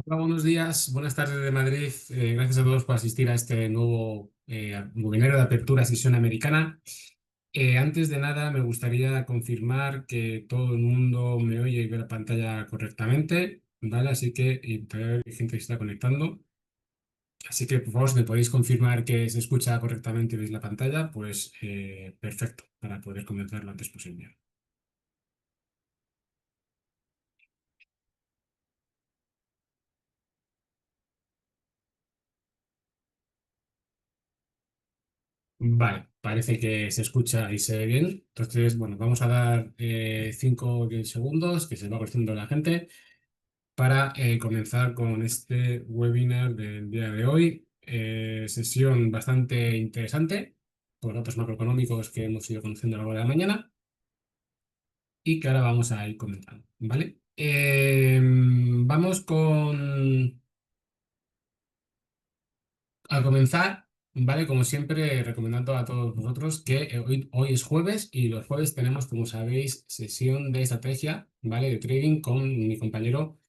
Hola, buenos días, buenas tardes de Madrid. Gracias a todos por asistir a este nuevo webinario de apertura sesión americana. Antes de nada, me gustaría confirmar que todo el mundo me oye y ve la pantalla correctamente, ¿vale? Así que todavía hay gente que se está conectando. Así que, por favor, si me podéis confirmar que se escucha correctamente y veis la pantalla, pues perfecto, para poder comenzar lo antes posible. Vale, parece que se escucha y se ve bien. Entonces, bueno, vamos a dar 5 o 10 segundos que se va conociendo la gente para comenzar con este webinar del día de hoy. Sesión bastante interesante por datos macroeconómicos que hemos ido conociendo a lo largo de la mañana y que ahora vamos a ir comentando, ¿vale? Vamos a comenzar, ¿vale? Como siempre, recomendando a todos vosotros que hoy es jueves y los jueves tenemos, como sabéis, sesión de estrategia, ¿vale? De trading con mi compañero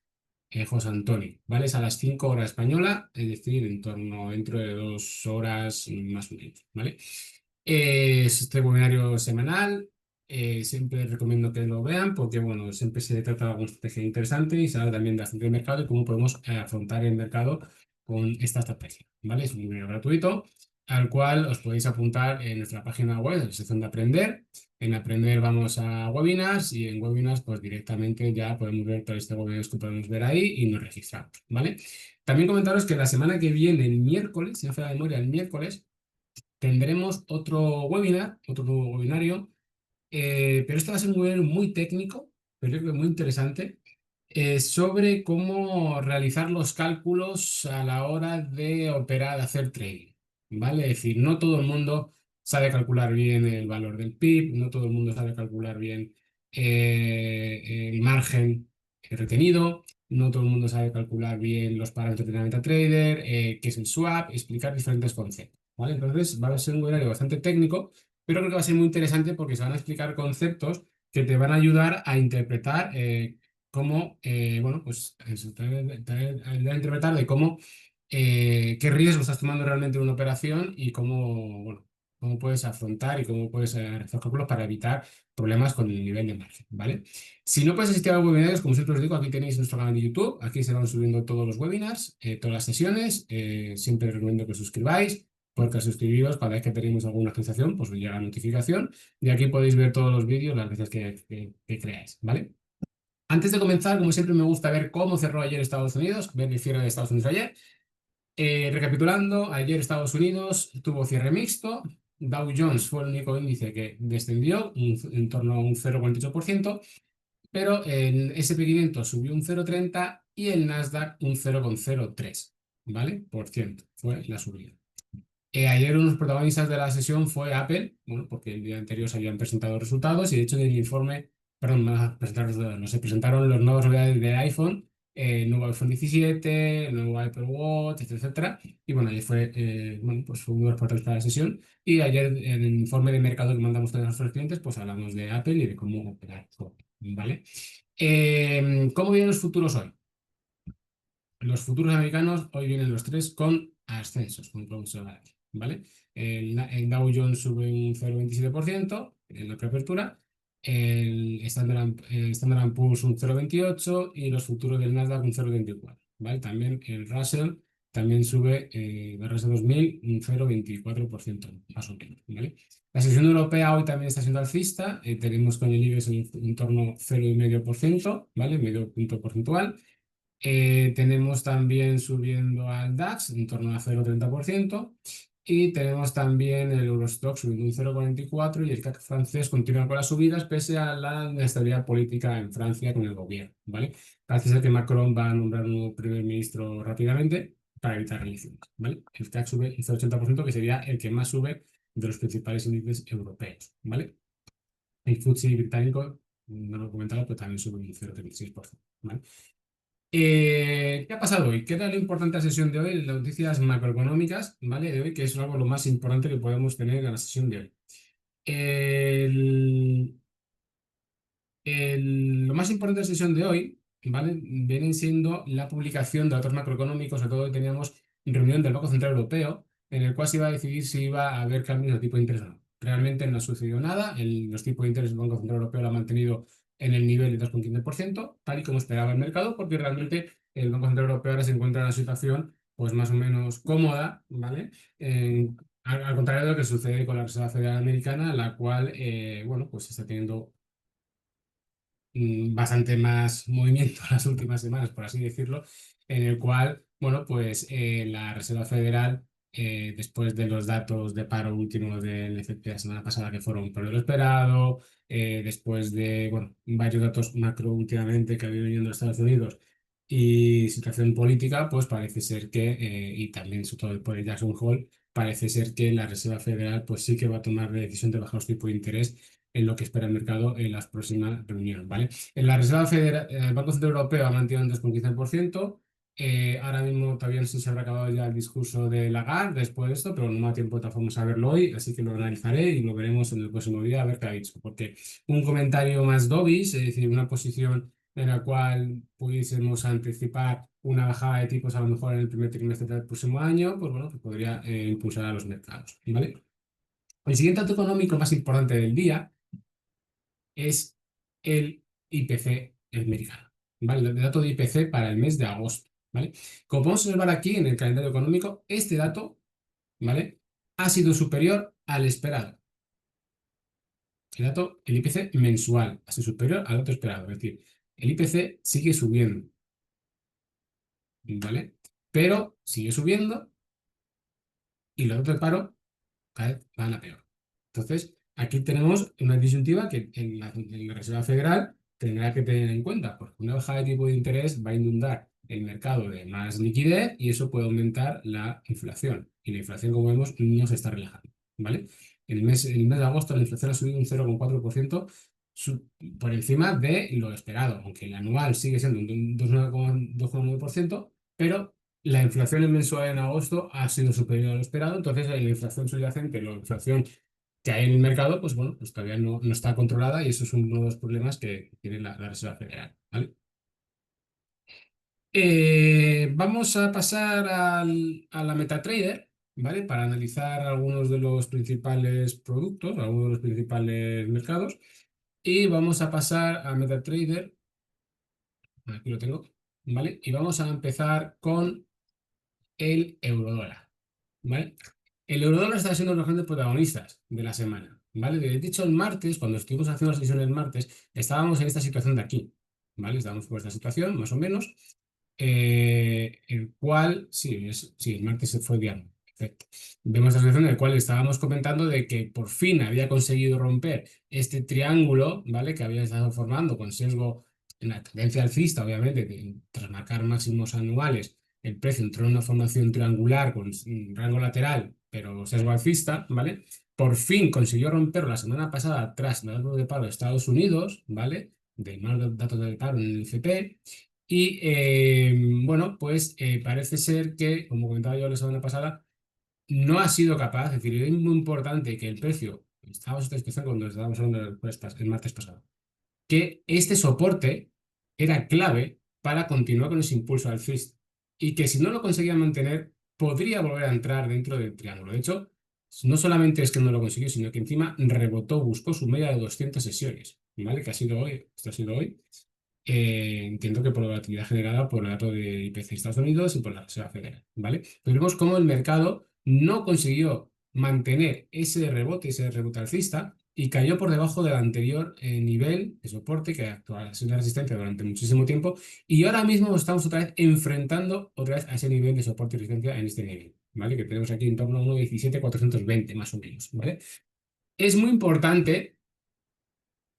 José Antonio, ¿vale? Es a las 5 horas española, es decir, en torno dentro de 2 horas más o menos, ¿vale? Es este webinario semanal. Siempre recomiendo que lo vean porque, bueno, siempre se trata de alguna estrategia interesante y se habla también bastante del mercado y cómo podemos afrontar el mercado con esta estrategia, ¿vale? Es un webinar gratuito al cual os podéis apuntar en nuestra página web, en la sección de Aprender. En Aprender vamos a webinars y en webinars pues directamente ya podemos ver todo este webinar que podemos ver ahí y nos registramos, ¿vale? También comentaros que la semana que viene, el miércoles, si no falla la memoria, el miércoles, tendremos otro webinar, otro nuevo webinario, pero este va a ser un webinar muy técnico, pero yo creo que muy interesante, sobre cómo realizar los cálculos a la hora de operar, de hacer trading, ¿vale? Es decir, no todo el mundo sabe calcular bien el valor del PIB, no todo el mundo sabe calcular bien el margen retenido, no todo el mundo sabe calcular bien los parámetros de la MetaTrader, qué es el swap, explicar diferentes conceptos, ¿vale? Entonces va a ser un webinar bastante técnico, pero creo que va a ser muy interesante porque se van a explicar conceptos que te van a ayudar a interpretar cómo, bueno, pues eso, ayudar a interpretar de cómo, qué riesgo estás tomando realmente en una operación y cómo, bueno, cómo puedes afrontar y cómo puedes hacer cálculos para evitar problemas con el nivel de margen, ¿vale? Si no puedes asistir a los webinars, como siempre os digo, aquí tenéis nuestro canal de YouTube, aquí se van subiendo todos los webinars, todas las sesiones, siempre os recomiendo que os suscribáis, porque al suscribiros, cada vez que tenemos alguna actualización, pues os llega la notificación y aquí podéis ver todos los vídeos las veces que creáis, ¿vale? Antes de comenzar, como siempre, me gusta ver cómo cerró ayer Estados Unidos, ver el cierre de Estados Unidos ayer. Recapitulando, ayer Estados Unidos tuvo cierre mixto. Dow Jones fue el único índice que descendió en torno a un 0,48%, pero el S&P 500 subió un 0,30 y el Nasdaq un 0,03, ¿vale? Por ciento fue la subida. Ayer uno de los protagonistas de la sesión fue Apple, bueno, porque el día anterior se habían presentado resultados y de hecho en el informe, perdón, no se presentaron los nuevos novedades del iPhone, el nuevo iPhone 17, el nuevo Apple Watch, etcétera. Y bueno, ayer fue, bueno, pues fue uno de los protagonistas de la sesión. Y ayer en el informe de mercado que mandamos a nuestros clientes, pues hablamos de Apple y de cómo operar, ¿vale? ¿Cómo vienen los futuros hoy? Los futuros americanos hoy vienen los tres con ascensos, como podemos ver aquí, ¿vale? El Dow Jones sube un 0,27% en la preapertura, el Standard Poor's un 0,28 y los futuros del Nasdaq un 0,24, ¿vale? También el Russell también sube, el Russell 2000 un 0,24% más o menos, ¿vale? La sesión europea hoy también está siendo alcista, tenemos con el IBEX en torno a 0,5%, ¿vale? Medio punto porcentual. Tenemos también subiendo al DAX en torno a 0,30% y tenemos también el Eurostoxx subiendo un 0,44 y el CAC francés continúa con las subidas pese a la inestabilidad política en Francia con el gobierno, ¿vale? Parece ser que Macron va a nombrar un nuevo primer ministro rápidamente para evitar elecciones, ¿vale? El CAC sube un 0,80% que sería el que más sube de los principales índices europeos, ¿vale? El FTSE británico, no lo he comentado, pero también sube un 0,36%, ¿vale? ¿Qué ha pasado hoy? ¿Qué era lo importante de la sesión de hoy? Las noticias macroeconómicas, ¿vale? De hoy, que es algo lo más importante que podemos tener en la sesión de hoy. El- lo más importante de la sesión de hoy ¿vale? Vienen siendo la publicación de datos macroeconómicos, sobre todo teníamos reunión del Banco Central Europeo, en el cual se iba a decidir si iba a haber cambios de tipo de interés o no. Realmente no sucedió nada, los tipos de interés del Banco Central Europeo lo ha mantenido en el nivel de 2,15%, tal y como esperaba el mercado, porque realmente el Banco Central Europeo ahora se encuentra en una situación pues más o menos cómoda, ¿vale? Al contrario de lo que sucede con la Reserva Federal Americana, la cual, bueno, pues está teniendo bastante más movimiento las últimas semanas, por así decirlo, en el cual, bueno, pues la Reserva Federal, después de los datos de paro últimos del FP la semana pasada que fueron por lo esperado, después de, bueno, varios datos macro últimamente que ha habido en Estados Unidos y situación política, pues parece ser que, y también sobre todo por el Jackson Hole, parece ser que la Reserva Federal pues sí que va a tomar la decisión de bajar los tipos de interés en lo que espera el mercado en las próximas reuniones, ¿vale? En la Reserva Federal, el Banco Central Europeo ha mantenido un 2,15%. Ahora mismo todavía no sé si se habrá acabado ya el discurso de Lagarde después de esto, pero no me da tiempo de todas formas a verlo hoy, así que lo analizaré y lo veremos en el próximo día a ver qué ha dicho. Porque un comentario más dovish, es decir, una posición en la cual pudiésemos anticipar una bajada de tipos a lo mejor en el primer trimestre del próximo año, pues bueno, pues podría impulsar a los mercados, ¿vale? El siguiente dato económico más importante del día es el IPC americano, ¿vale? El dato de IPC para el mes de agosto, ¿vale? Como podemos observar aquí en el calendario económico, este dato, ¿vale? Ha sido superior al esperado. El IPC mensual ha sido superior al dato esperado, es decir, el IPC sigue subiendo, ¿vale? Pero sigue subiendo y los datos de paro cada vez van a peor. Entonces, aquí tenemos una disyuntiva que en la Reserva Federal tendrá que tener en cuenta, porque una bajada de tipo de interés va a inundar el mercado de más liquidez y eso puede aumentar la inflación. Y la inflación, como vemos, no se está relajando, ¿vale? El mes de agosto la inflación ha subido un 0,4% por encima de lo esperado, aunque el anual sigue siendo un 2,9%, pero la inflación en mensual en agosto ha sido superior a lo esperado, entonces la inflación subyacente, la inflación que hay en el mercado, pues bueno, pues todavía no está controlada y eso es uno de los problemas que tiene la Reserva Federal, ¿vale? Vamos a pasar a la MetaTrader, ¿vale? Para analizar algunos de los principales productos, algunos de los principales mercados. Y vamos a pasar a MetaTrader, aquí lo tengo, ¿vale? Y vamos a empezar con el eurodólar, ¿vale? El eurodólar está siendo uno de los grandes protagonistas de la semana, ¿vale? De hecho, el martes, cuando estuvimos haciendo la sesión el martes, estábamos en esta situación de aquí, ¿vale? Estábamos por esta situación, más o menos, el cual, sí, sí, el martes se fue diario, perfecto. Vemos la situación en la cual estábamos comentando de que por fin había conseguido romper este triángulo, ¿vale? Que había estado formando con sesgo en la tendencia alcista, obviamente, tras marcar máximos anuales el precio entró en una formación triangular con un rango lateral, pero sesgo alcista, ¿vale? Por fin consiguió romperlo la semana pasada tras los datos de paro de Estados Unidos, ¿vale? De más datos de paro en el ICP. Y bueno, pues parece ser que, como comentaba yo la semana pasada, no ha sido capaz, es decir, es muy importante que el precio, estábamos en esta discusión cuando estábamos hablando de las respuestas el martes pasado, que este soporte era clave para continuar con ese impulso alcista y que si no lo conseguía mantener, podría volver a entrar dentro del triángulo. De hecho, no solamente es que no lo consiguió, sino que encima rebotó, buscó su media de 200 sesiones, ¿vale? Que ha sido hoy, esto ha sido hoy. Entiendo que por la volatilidad generada por el dato de IPC de Estados Unidos y por la Reserva Federal, ¿vale? Pero vemos cómo el mercado no consiguió mantener ese rebote alcista y cayó por debajo del anterior nivel de soporte que actual ha sido una resistencia durante muchísimo tiempo y ahora mismo nos estamos otra vez enfrentando otra vez a ese nivel de soporte y resistencia en este nivel, ¿vale? Que tenemos aquí en torno a 1,17,420 más o menos, ¿vale? Es muy importante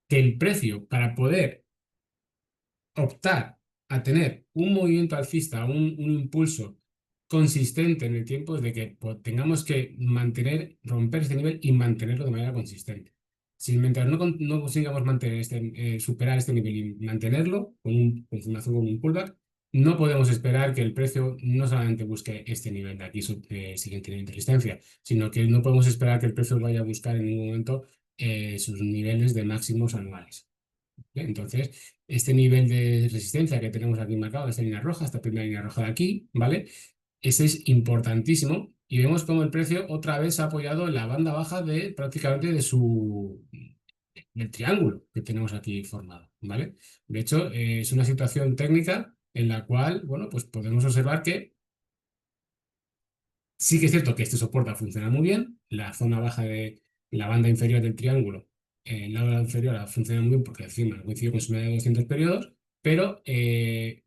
que el precio para poder optar a tener un movimiento alcista, un impulso consistente en el tiempo es de que pues, tengamos que mantener, romper este nivel y mantenerlo de manera consistente. Si mientras no consigamos mantener superar este nivel y mantenerlo con confirmación con un pullback, no podemos esperar que el precio no solamente busque este nivel de aquí, siguiente nivel de resistencia, sino que no podemos esperar que el precio vaya a buscar en ningún momento sus niveles de máximos anuales. Entonces, este nivel de resistencia que tenemos aquí marcado, esta línea roja, esta primera línea roja de aquí, ¿vale? Ese es importantísimo y vemos cómo el precio otra vez se ha apoyado en la banda baja de prácticamente del triángulo que tenemos aquí formado, ¿vale? De hecho, es una situación técnica en la cual, bueno, pues podemos observar que sí que es cierto que este soporte funciona muy bien, la zona baja de la banda inferior del triángulo, el lado inferior funciona muy bien porque encima coincide con su media de 200 periodos, pero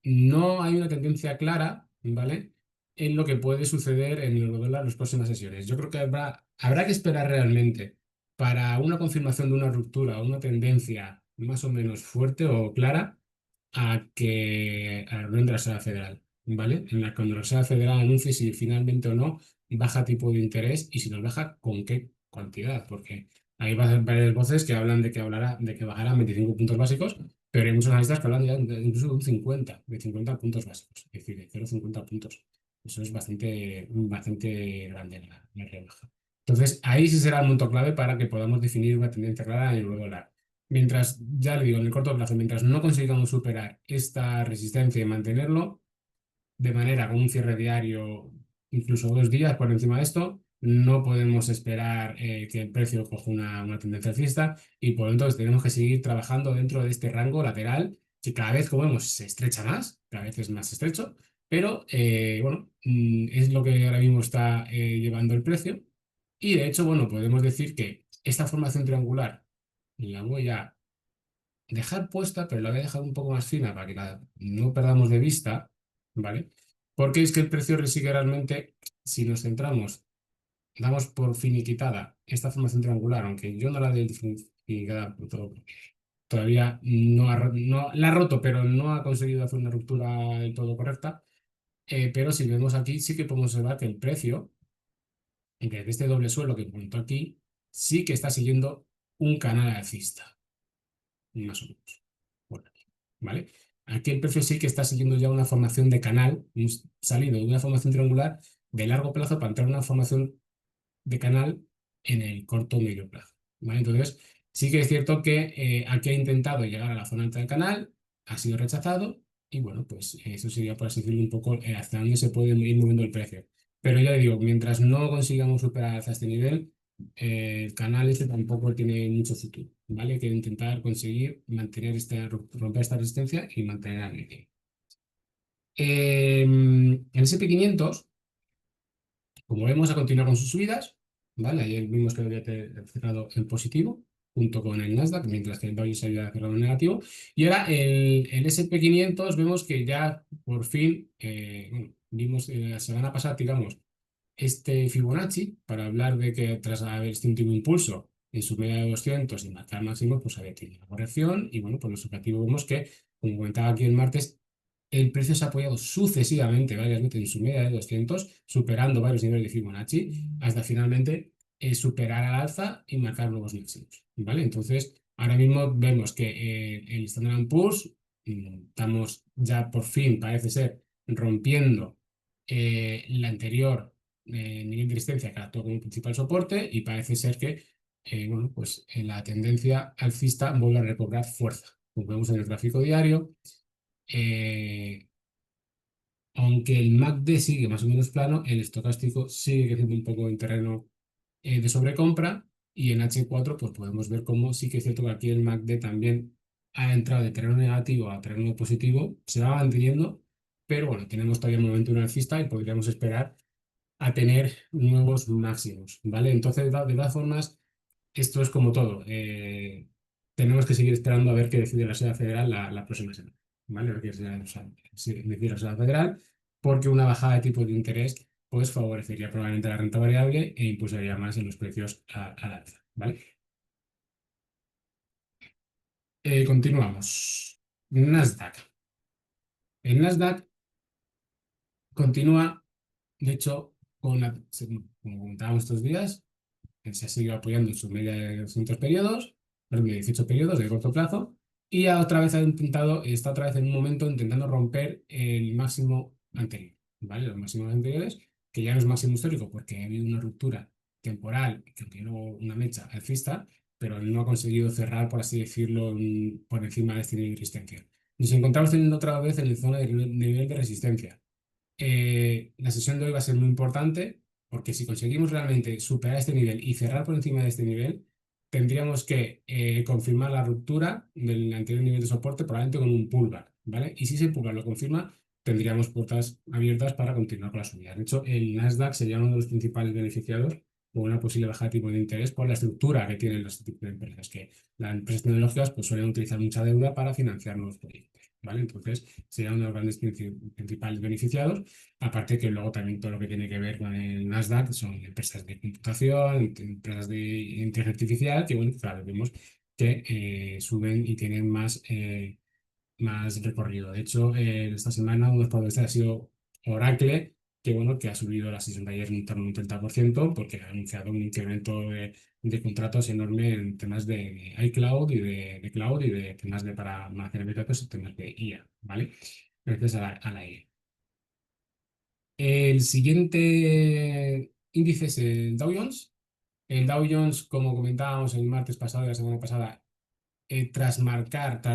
no hay una tendencia clara, ¿vale? En lo que puede suceder en el eurodólar en las próximas sesiones. Yo creo que habrá que esperar realmente para una confirmación de una ruptura o una tendencia más o menos fuerte o clara a la reunión de la Reserva Federal, ¿vale? En la que cuando la Reserva Federal anuncie si finalmente o no baja tipo de interés y si nos baja, con qué cantidad, porque hay varias voces que hablan de que bajará 25 puntos básicos, pero hay muchos analistas que hablan ya incluso de un 50, de 50 puntos básicos, es decir, de 0,50 puntos. Eso es bastante grande la rebaja. Entonces, ahí sí será el punto clave para que podamos definir una tendencia clara en el euro dólar. Mientras, ya le digo, en el corto plazo, mientras no consigamos superar esta resistencia y mantenerlo, de manera con un cierre diario, incluso 2 días por encima de esto, no podemos esperar que el precio coja una tendencia alcista y por lo tanto tenemos que seguir trabajando dentro de este rango lateral que cada vez, como vemos, se estrecha más, cada vez es más estrecho, pero bueno, es lo que ahora mismo está llevando el precio y de hecho, bueno, podemos decir que esta formación triangular la voy a dejar puesta, pero la voy a dejar un poco más fina para que la no perdamos de vista, ¿vale? Porque es que el precio sigue realmente, si nos centramos, damos por finiquitada esta formación triangular, aunque yo no la doy finiquitada todavía no la ha roto, pero no ha conseguido hacer una ruptura del todo correcta. Pero si vemos aquí, sí que podemos observar que el precio, desde este doble suelo que comentó aquí, sí que está siguiendo un canal alcista, más o menos. Por aquí, ¿vale? Aquí el precio sí que está siguiendo ya una formación de canal, salido de una formación triangular de largo plazo para entrar en una formación de canal en el corto o medio plazo, ¿vale? Entonces, sí que es cierto que aquí ha intentado llegar a la zona alta del canal, ha sido rechazado y bueno, pues eso sería, por así decirlo, un poco hasta dónde se puede ir moviendo el precio. Pero ya digo, mientras no consigamos superar hasta este nivel, el canal este tampoco tiene mucho futuro, ¿vale? Hay que intentar conseguir mantener romper esta resistencia y mantener el nivel. El SP500 como vemos, a continuar con sus subidas, ¿vale? Ayer vimos que había cerrado en positivo, junto con el Nasdaq, mientras que el Dow Jones había cerrado en negativo. Y ahora el SP500 vemos que ya por fin, bueno, vimos la semana pasada, digamos, este Fibonacci, para hablar de que tras haber este último impulso en su media de 200 y marcar máximos, pues había tenido una corrección. Y bueno, pues los objetivos vemos que, como comentaba aquí el martes, el precio se ha apoyado sucesivamente varias veces en su media de 200, superando varios niveles de Fibonacci, hasta finalmente superar al alza y marcar nuevos máximos, ¿vale? Entonces, ahora mismo vemos que el Standard Poor's, estamos ya por fin, parece ser, rompiendo la anterior nivel de resistencia que actuó como principal soporte y parece ser que bueno, pues, la tendencia alcista vuelve a recobrar fuerza. Como vemos en el gráfico diario, eh, aunque el MACD sigue más o menos plano, el estocástico sigue creciendo un poco en terreno de sobrecompra y en H4 pues podemos ver cómo sí que es cierto que aquí el MACD también ha entrado de terreno negativo a terreno positivo, se va manteniendo, pero bueno, tenemos todavía un momento alcista y podríamos esperar a tener nuevos máximos, ¿vale? Entonces, de todas formas, esto es como todo. Tenemos que seguir esperando a ver qué decide la Reserva Federal la próxima semana, ¿vale? A ver qué decide la Reserva Federal, porque una bajada de tipo de interés pues favorecería probablemente la renta variable e impulsaría más en los precios al alza, ¿vale? Continuamos. Nasdaq. El Nasdaq continúa, de hecho, como comentábamos estos días, se ha seguido apoyando en su media de 200 periodos, perdón, de 18 periodos de corto plazo, y otra vez está otra vez en un momento intentando romper el máximo anterior, ¿vale? Los máximos anteriores, que ya no es máximo histórico porque ha habido una ruptura temporal que generó una mecha alcista, pero no ha conseguido cerrar, por así decirlo, por encima de este nivel de resistencia. Nos encontramos teniendo otra vez en la zona de nivel de resistencia. La sesión de hoy va a ser muy importante porque si conseguimos realmente superar este nivel y cerrar por encima de este nivel, tendríamos que confirmar la ruptura del anterior nivel de soporte probablemente con un pullback, ¿vale? Y si ese pullback lo confirma, tendríamos puertas abiertas para continuar con la subida. De hecho, el Nasdaq sería uno de los principales beneficiados con una posible baja de tipo de interés por la estructura que tienen los tipos de empresas, que las empresas tecnológicas pues, suelen utilizar mucha deuda para financiar nuevos proyectos, ¿vale? Entonces, sería uno de los grandes principales beneficiados. Aparte que luego también todo lo que tiene que ver con el Nasdaq son empresas de computación, empresas de inteligencia artificial, que bueno, claro, vemos que suben y tienen más recorrido. De hecho, esta semana uno de los protagonistas ha sido Oracle, que bueno, que ha subido la sesión de ayer en torno a un 30% porque ha anunciado un incremento de contratos enorme en temas de iCloud y de cloud y de temas de para almacenar datos y temas de IA, ¿vale? Gracias a la IA. El siguiente índice es el Dow Jones. El Dow Jones, como comentábamos el martes pasado y la semana pasada, tras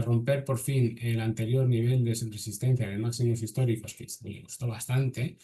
romper por fin el anterior nivel de resistencia de máximos históricos, que le gustó bastante,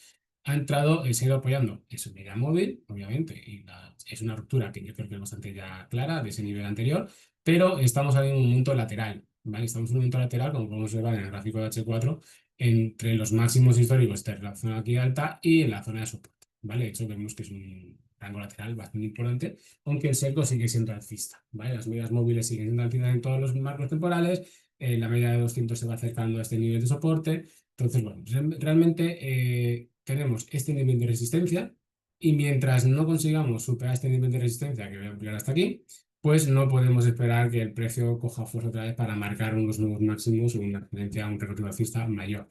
ha entrado, se ha ido apoyando en su media móvil, obviamente, y es una ruptura que yo creo que es bastante ya clara de ese nivel anterior, pero estamos ahí en un momento lateral, ¿vale? Estamos en un momento lateral, como podemos observar en el gráfico de H4, entre los máximos históricos de la zona aquí alta y en la zona de soporte, ¿vale? De hecho, vemos que es un rango lateral bastante importante, aunque el selco sigue siendo alcista, ¿vale? Las medias móviles siguen siendo alcistas en todos los marcos temporales, la media de 200 se va acercando a este nivel de soporte, entonces, bueno, realmente tenemos este nivel de resistencia y mientras no consigamos superar este nivel de resistencia, que voy a ampliar hasta aquí, pues no podemos esperar que el precio coja fuerza otra vez para marcar unos nuevos máximos o una tendencia a un recorrido alcista mayor.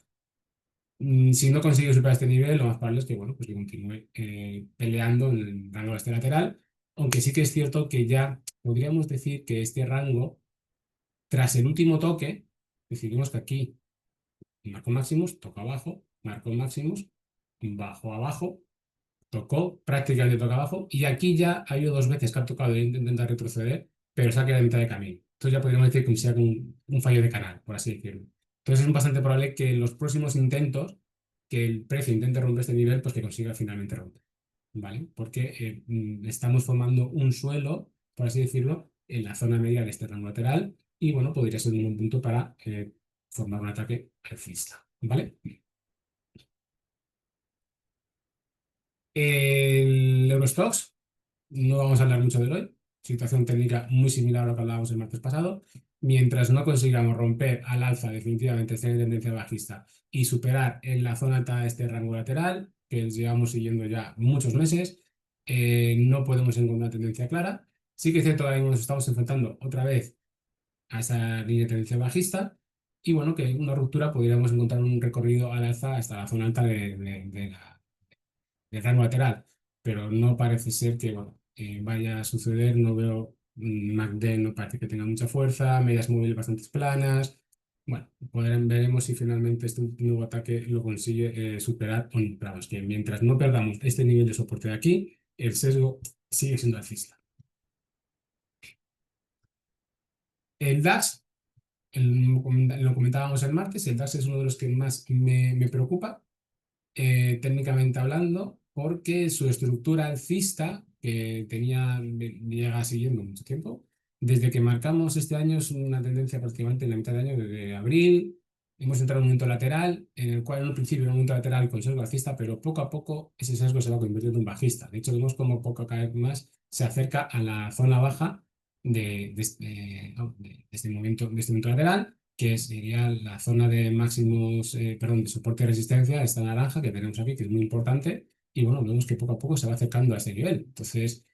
Si no consigue superar este nivel, lo más probable es que, bueno, pues que continúe peleando en el rango este lateral, aunque sí que es cierto que ya podríamos decir que este rango, tras el último toque, decidimos que aquí marcó máximos, tocó abajo, marcó máximos, bajó abajo, tocó, prácticamente toca abajo, y aquí ya ha habido dos veces que ha tocado e intenta retroceder, pero se ha quedado a mitad de camino. Entonces ya podríamos decir que sea un fallo de canal, por así decirlo. Entonces es bastante probable que en los próximos intentos, que el precio intente romper este nivel, pues que consiga finalmente romper, ¿vale? Porque estamos formando un suelo, por así decirlo, en la zona media de este rango lateral, y bueno, podría ser un buen punto para formar un ataque alcista, ¿vale? El Eurostoxx, no vamos a hablar mucho de él hoy. Situación técnica muy similar a lo que hablábamos el martes pasado. Mientras no consigamos romper al alza definitivamente esta tendencia bajista y superar en la zona alta de este rango lateral, que llevamos siguiendo ya muchos meses, no podemos encontrar una tendencia clara. Sí que es cierto que ahora mismo nos estamos enfrentando otra vez a esa línea de tendencia bajista y bueno, que una ruptura podríamos encontrar un recorrido al alza hasta la zona alta de rango lateral, pero no parece ser que bueno, vaya a suceder. No veo MACD, no parece que tenga mucha fuerza, medias móviles bastante planas. Bueno, veremos si finalmente este nuevo ataque lo consigue superar o no. Pero vamos, que mientras no perdamos este nivel de soporte de aquí, el sesgo sigue siendo alcista. El DAX, lo comentábamos el martes, el DAX es uno de los que más me preocupa técnicamente hablando, porque su estructura alcista, que llega siguiendo mucho tiempo, desde que marcamos este año es una tendencia prácticamente en la mitad de año, desde abril, hemos entrado en un momento lateral, en el cual en un principio era un momento lateral con sesgo alcista, pero poco a poco ese sesgo se va convirtiendo en bajista. De hecho, vemos como poco cada vez más se acerca a la zona baja de este momento lateral, que sería la zona de máximos, perdón, de soporte y resistencia, esta naranja que tenemos aquí, que es muy importante, y bueno, vemos que poco a poco se va acercando a este nivel. Entonces,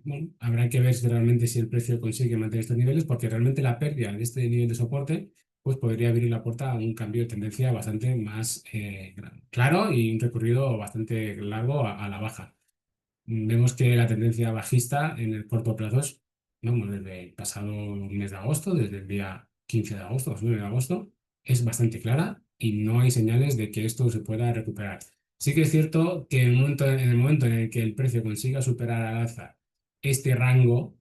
bueno, habrá que ver realmente si el precio consigue mantener estos niveles, porque realmente la pérdida de este nivel de soporte, pues podría abrir la puerta a un cambio de tendencia bastante más claro y un recorrido bastante largo a la baja. Vemos que la tendencia bajista en el corto plazo es, vamos, desde el pasado mes de agosto, desde el día 15 de agosto, 9 de agosto, es bastante clara y no hay señales de que esto se pueda recuperar. Sí que es cierto que en el momento en el que el precio consiga superar al alza este rango,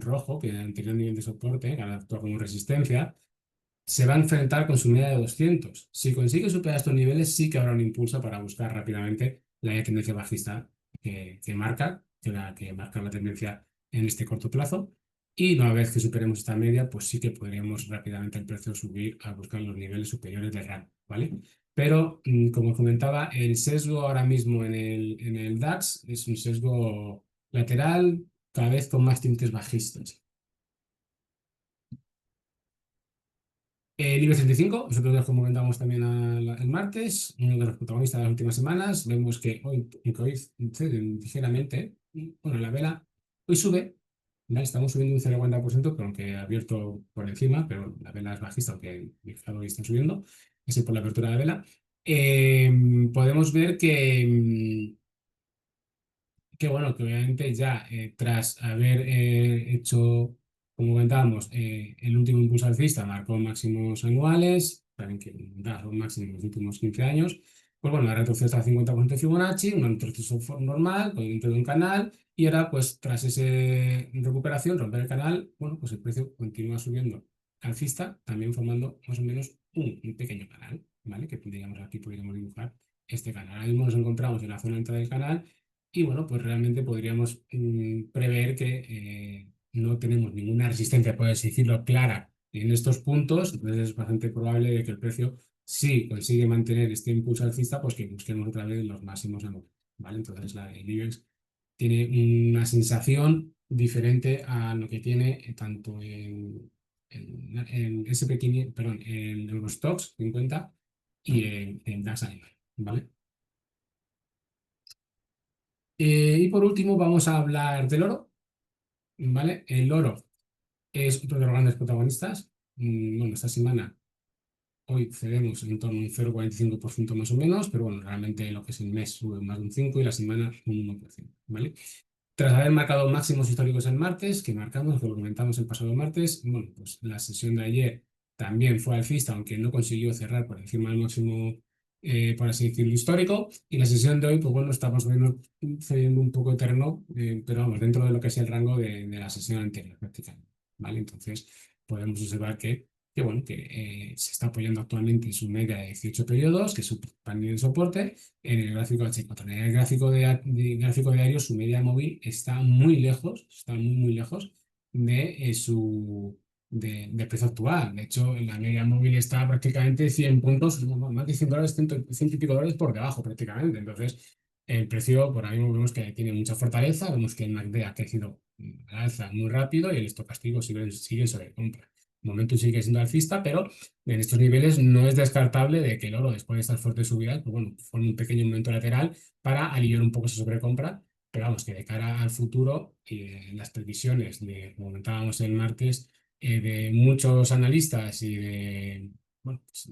rojo, que anterior nivel de soporte, que ahora actúa como resistencia, se va a enfrentar con su media de 200. Si consigue superar estos niveles, sí que habrá un impulso para buscar rápidamente la tendencia bajista que marca la tendencia en este corto plazo. Y una vez que superemos esta media, pues sí que podríamos rápidamente el precio subir a buscar los niveles superiores del rango, ¿vale? Pero, como comentaba, el sesgo ahora mismo en el DAX es un sesgo lateral, cada vez con más tintes bajistas. El IBEX 35, nosotros como comentamos también el martes, uno de los protagonistas de las últimas semanas, vemos que hoy cede ligeramente, bueno, la vela hoy sube, ¿vale? Estamos subiendo un 0,40%, pero aunque ha abierto por encima, pero la vela es bajista, aunque el mercado hoy está subiendo, ese por la apertura de la vela. Eh, Podemos ver que bueno, que obviamente ya tras haber hecho, como comentábamos, el último impulso alcista marcó máximos anuales, también que da los máximos en los últimos 15 años, pues bueno, ha retrocedido hasta el 50% de Fibonacci, un retroceso normal, dentro de un canal, y ahora pues tras esa recuperación, romper el canal, bueno, pues el precio continúa subiendo alcista, también formando más o menos un pequeño canal, ¿vale? Que digamos aquí podríamos dibujar este canal. Ahora mismo nos encontramos en la zona de entrada del canal y bueno, pues realmente podríamos prever que no tenemos ninguna resistencia, por así decirlo, clara en estos puntos. Entonces es bastante probable de que el precio, si consigue mantener este impulso alcista, pues que busquemos otra vez los máximos de momento, ¿vale? Entonces el IBEX tiene una sensación diferente a lo que tiene tanto en SP500, perdón, en Eurostoxx 50 y en DAX Animal, ¿vale? Y por último vamos a hablar del oro, ¿vale? El oro es otro de los grandes protagonistas. Bueno, esta semana, hoy cedemos en torno a un 0,45% más o menos, pero bueno, realmente lo que es el mes sube más de un 5% y la semana un 1%, ¿vale? Tras haber marcado máximos históricos el martes, que marcamos, que lo comentamos el pasado martes, bueno, pues la sesión de ayer también fue alcista, aunque no consiguió cerrar por encima del máximo, por así decirlo, histórico. Y la sesión de hoy, pues bueno, estamos cediendo un poco de terreno, pero vamos, dentro de lo que es el rango de la sesión anterior, prácticamente. ¿Vale? Entonces, podemos observar que bueno, que se está apoyando actualmente en su media de 18 periodos, que es su panel de soporte, en el gráfico H4. En el gráfico diario, su media móvil está muy lejos, está muy lejos de de precio actual. De hecho, la media móvil está prácticamente 100 puntos, más de 100 dólares, 100 y pico dólares por debajo prácticamente. Entonces, el precio, por ahí vemos que tiene mucha fortaleza, vemos que el MACD ha crecido al alza muy rápido y el estocástico sigue sobre compra. De momento sigue siendo alcista, pero en estos niveles no es descartable de que el oro, después de estas fuertes subidas, pues bueno, forme un pequeño momento lateral para aliviar un poco esa sobrecompra. Pero vamos, que de cara al futuro, las previsiones como comentábamos el martes, de muchos analistas y bueno, pues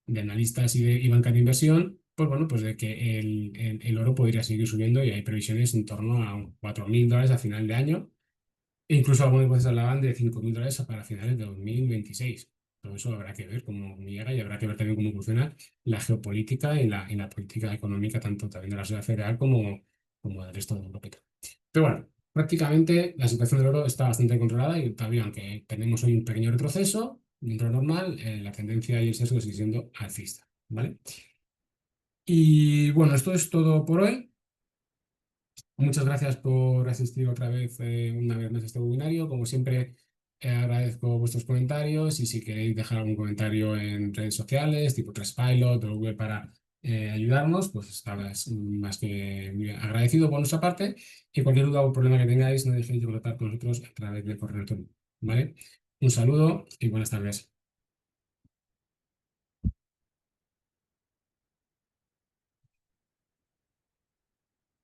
de analistas y banca de inversión, pues bueno, pues de que el oro podría seguir subiendo y hay previsiones en torno a 4.000 dólares a final de año e incluso algunas veces hablaban de 5.000 dólares para finales de 2026. Todo eso habrá que ver cómo llega y habrá que ver también cómo funciona la geopolítica y la política económica, tanto también de la sociedad federal como del resto de Europa. Pero bueno, prácticamente la situación del oro está bastante controlada y todavía, aunque tenemos hoy un pequeño retroceso, dentro de lo normal, la tendencia y el sesgo sigue siendo alcista, ¿vale? Y bueno, esto es todo por hoy. Muchas gracias por asistir otra vez, una vez más a este webinario. Como siempre, agradezco vuestros comentarios y si queréis dejar algún comentario en redes sociales, tipo Trustpilot o Google para ayudarnos, pues estarás más que muy agradecido por nuestra parte. Y cualquier duda o problema que tengáis, no dejéis de contactar con nosotros a través del correo electrónico, ¿vale? Un saludo y buenas tardes.